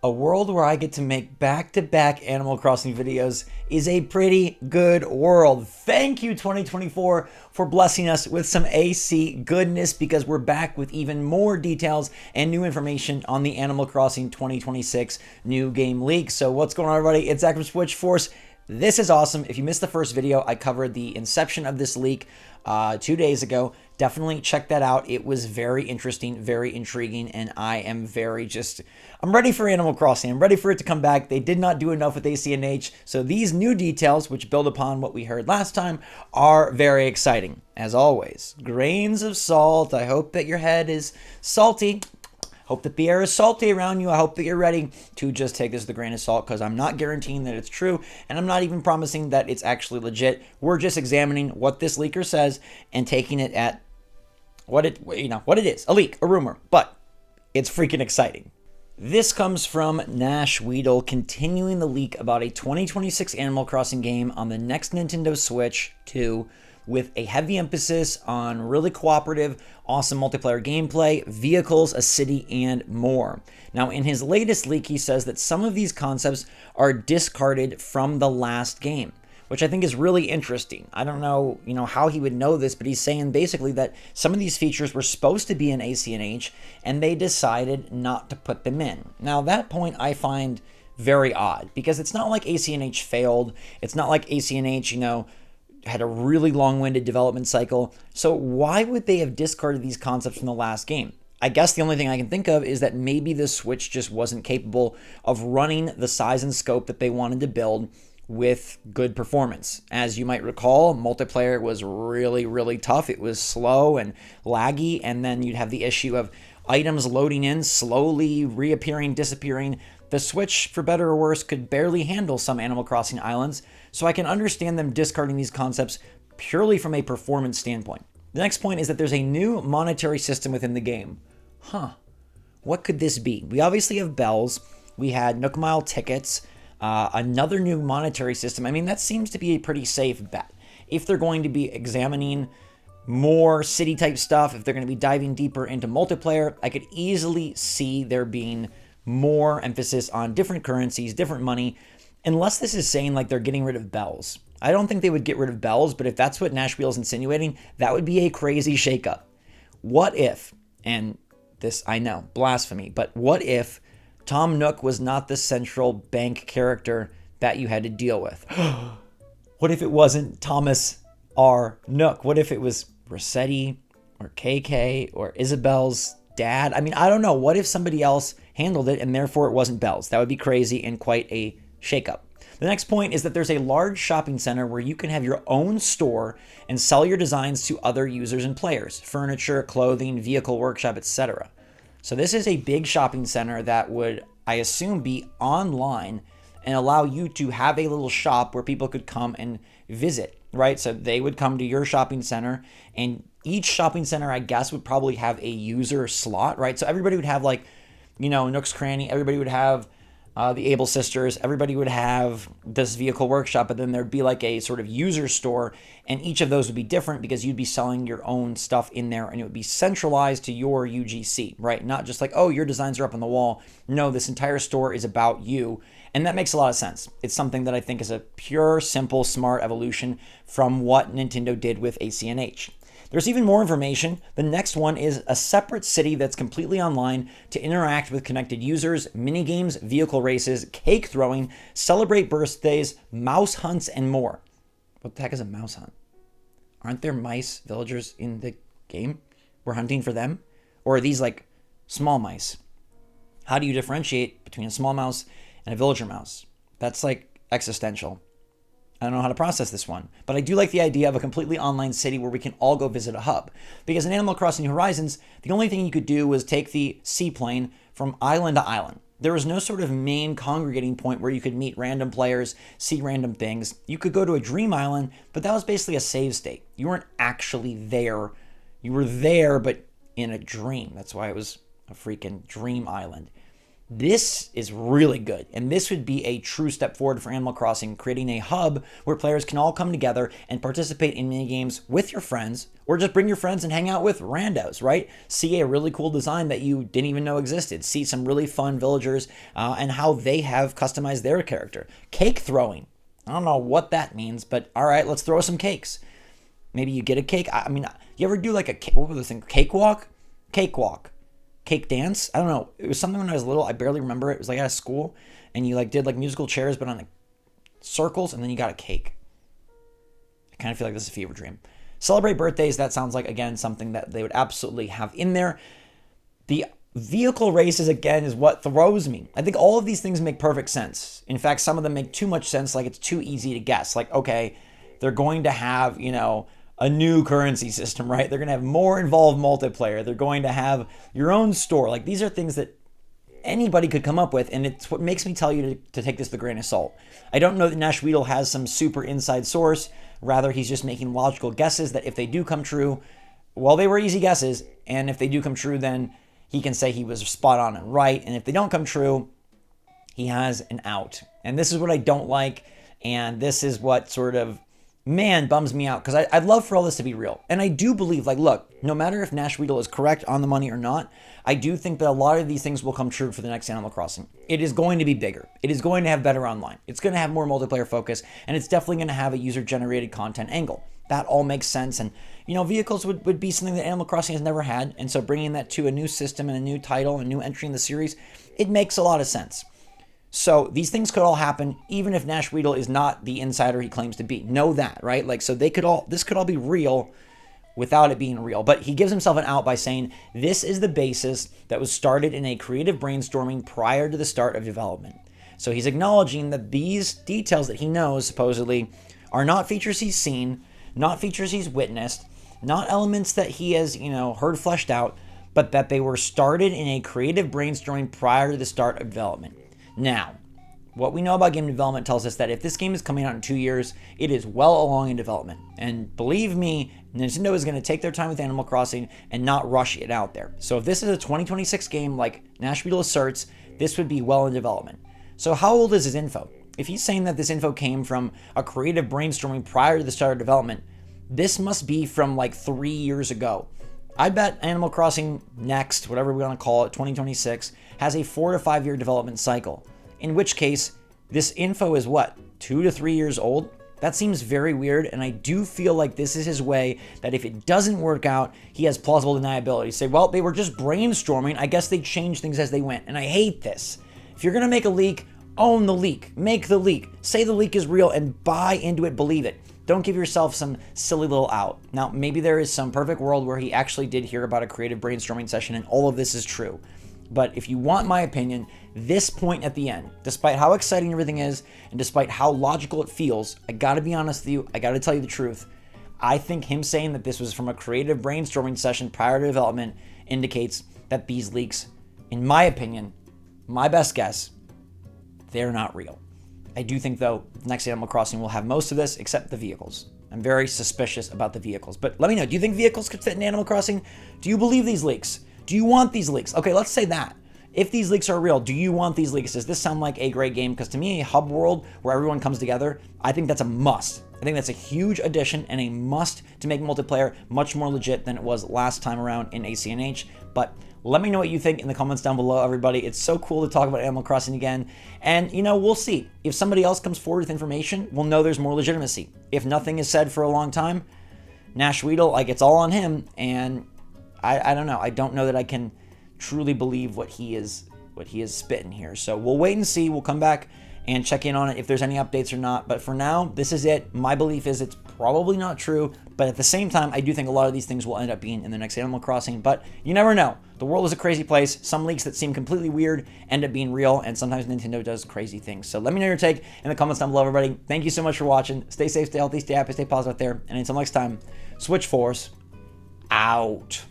A world where I get to make back-to-back Animal Crossing videos is a pretty good world. Thank you, 2024, for blessing us with some AC goodness, because we're back with even more details and new information on the Animal Crossing 2026 new game leak. So what's going on, everybody? It's Zach from SwitchForce. This is awesome. If you missed the first video, I covered the inception of this leak 2 days ago. Definitely check that out. It was very interesting, very intriguing, and I am I'm ready for Animal Crossing. I'm ready for it to come back. They did not do enough with acnh, so these new details, which build upon what we heard last time, are very exciting. As always, grains of salt. I hope that your head is salty. Hope that the air is salty around you. I hope that you're ready to just take this with a grain of salt, because I'm not guaranteeing that it's true, and I'm not even promising that it's actually legit. We're just examining what this leaker says and taking it at what it is, a leak, a rumor, but it's freaking exciting. This comes from Nash Weedle, continuing the leak about a 2026 Animal Crossing game on the next Nintendo Switch 2, with a heavy emphasis on really cooperative, awesome multiplayer gameplay, vehicles, a city, and more. Now, in his latest leak, he says that some of these concepts are discarded from the last game, which I think is really interesting. I don't know, how he would know this, but he's saying basically that some of these features were supposed to be in acnh, and they decided not to put them in. Now, that point I find very odd, because it's not like acnh failed. It's not like acnh, had a really long-winded development cycle. So why would they have discarded these concepts from the last game? I guess the only thing I can think of is that maybe the Switch just wasn't capable of running the size and scope that they wanted to build with good performance. As you might recall, multiplayer was really, really tough. It was slow and laggy, and then you'd have the issue of items loading in, slowly reappearing, disappearing. The Switch, for better or worse, could barely handle some Animal Crossing islands, so I can understand them discarding these concepts purely from a performance standpoint. The next point is that there's a new monetary system within the game. What could this be? We obviously have bells. We had Nook Mile tickets. Another new monetary system. I mean, that seems to be a pretty safe bet. If they're going to be examining more city-type stuff, if they're going to be diving deeper into multiplayer, I could easily see there being more emphasis on different currencies, different money, unless this is saying like they're getting rid of bells. I don't think they would get rid of bells, but if that's what Nashville's insinuating, that would be a crazy shakeup. What if, and this, I know, blasphemy, but what if Tom Nook was not the central bank character that you had to deal with? What if it wasn't Thomas R. Nook? What if it was Rossetti or KK or Isabel's dad? I mean, I don't know. What if somebody else handled it and therefore it wasn't Bells? That would be crazy and quite a shakeup. The next point is that there's a large shopping center where you can have your own store and sell your designs to other users and players. Furniture, clothing, vehicle workshop, etc. So this is a big shopping center that would, I assume, be online and allow you to have a little shop where people could come and visit, right? So they would come to your shopping center, and each shopping center, I guess, would probably have a user slot, right? So everybody would have Nook's Cranny, everybody would have the Able Sisters, everybody would have this vehicle workshop, but then there'd be like a sort of user store, and each of those would be different because you'd be selling your own stuff in there, and it would be centralized to your UGC, right? Not just like, oh, your designs are up on the wall. No, this entire store is about you, and that makes a lot of sense. It's something that I think is a pure, simple, smart evolution from what Nintendo did with acnh. There's even more information. The next one is a separate city that's completely online to interact with connected users, minigames, vehicle races, cake throwing, celebrate birthdays, mouse hunts, and more. What the heck is a mouse hunt? Aren't there mice villagers in the game? We're hunting for them? Or are these like small mice? How do you differentiate between a small mouse and a villager mouse? That's like existential. I don't know how to process this one, but I do like the idea of a completely online city where we can all go visit a hub. Because in Animal Crossing New Horizons, the only thing you could do was take the seaplane from island to island. There was no sort of main congregating point where you could meet random players, see random things. You could go to a dream island, but that was basically a save state. You weren't actually there. You were there, but in a dream. That's why it was a freaking dream island. This is really good, and this would be a true step forward for Animal Crossing, creating a hub where players can all come together and participate in minigames with your friends, or just bring your friends and hang out with randos, right? See a really cool design that you didn't even know existed. See some really fun villagers and how they have customized their character. Cake throwing. I don't know what that means, but all right, let's throw some cakes. Maybe you get a cake. I mean, you ever do like what was this thing? Cakewalk? Cakewalk. Cake dance? I don't know. It was something when I was little. I barely remember it. It was like at a school, and you like did like musical chairs, but on like circles, and then you got a cake. I kind of feel like this is a fever dream. Celebrate birthdays. That sounds like, again, something that they would absolutely have in there. The vehicle races, again, is what throws me. I think all of these things make perfect sense. In fact, some of them make too much sense. Like it's too easy to guess. Like, okay, they're going to have, a new currency system, right? They're going to have more involved multiplayer. They're going to have your own store. Like these are things that anybody could come up with, and it's what makes me tell you to take this with a grain of salt. I don't know that Nash Weedle has some super inside source. Rather, he's just making logical guesses that if they do come true, well, they were easy guesses, and if they do come true, then he can say he was spot on and right, and if they don't come true, he has an out. And this is what I don't like, and this is what sort of bums me out, because I'd love for all this to be real. And I do believe, like, look, no matter if Nash Weedle is correct on the money or not, I do think that a lot of these things will come true for the next Animal Crossing. It is going to be bigger. It is going to have better online. It's going to have more multiplayer focus, and it's definitely going to have a user-generated content angle. That all makes sense, and, vehicles would be something that Animal Crossing has never had, and so bringing that to a new system and a new title and a new entry in the series, it makes a lot of sense. So these things could all happen, even if Nash Weedle is not the insider he claims to be. Know that, right? Like, so this could all be real without it being real. But he gives himself an out by saying this is the basis that was started in a creative brainstorming prior to the start of development. So he's acknowledging that these details that he knows, supposedly, are not features he's seen, not features he's witnessed, not elements that he has, heard fleshed out, but that they were started in a creative brainstorming prior to the start of development. Now, what we know about game development tells us that if this game is coming out in 2 years, it is well along in development. And believe me, Nintendo is going to take their time with Animal Crossing and not rush it out there. So if this is a 2026 game like Nash Weedle asserts, this would be well in development. So how old is his info? If he's saying that this info came from a creative brainstorming prior to the start of development, this must be from like 3 years ago. I bet Animal Crossing Next, whatever we want to call it, 2026, has a 4 to 5 year development cycle. In which case, this info is what, 2 to 3 years old? That seems very weird, and I do feel like this is his way that if it doesn't work out, he has plausible deniability. Say, well, they were just brainstorming. I guess they changed things as they went, and I hate this. If you're going to make a leak, own the leak. Make the leak. Say the leak is real and buy into it, believe it. Don't give yourself some silly little out. Now, maybe there is some perfect world where he actually did hear about a creative brainstorming session and all of this is true. But if you want my opinion, this point at the end, despite how exciting everything is and despite how logical it feels, I gotta be honest with you, I gotta tell you the truth. I think him saying that this was from a creative brainstorming session prior to development indicates that these leaks, in my opinion, my best guess, they're not real. I do think, though, the next Animal Crossing will have most of this, except the vehicles. I'm very suspicious about the vehicles. But let me know, do you think vehicles could fit in Animal Crossing? Do you believe these leaks? Do you want these leaks? Okay, let's say that. If these leaks are real, do you want these leaks? Does this sound like a great game? Because to me, a hub world where everyone comes together, I think that's a must. I think that's a huge addition and a must to make multiplayer much more legit than it was last time around in acnh. But let me know what you think in the comments down below, everybody. It's so cool to talk about Animal Crossing again. And, we'll see. If somebody else comes forward with information, we'll know there's more legitimacy. If nothing is said for a long time, Nash Weedle, it's all on him. And I don't know. I don't know that I can truly believe what he is spitting here. So we'll wait and see. We'll come back and check in on it if there's any updates or not. But for now, this is it. My belief is it's probably not true. But at the same time, I do think a lot of these things will end up being in the next Animal Crossing. But you never know. The world is a crazy place. Some leaks that seem completely weird end up being real. And sometimes Nintendo does crazy things. So let me know your take in the comments down below, everybody. Thank you so much for watching. Stay safe, stay healthy, stay happy, stay positive out there. And until next time, SwitchForce out.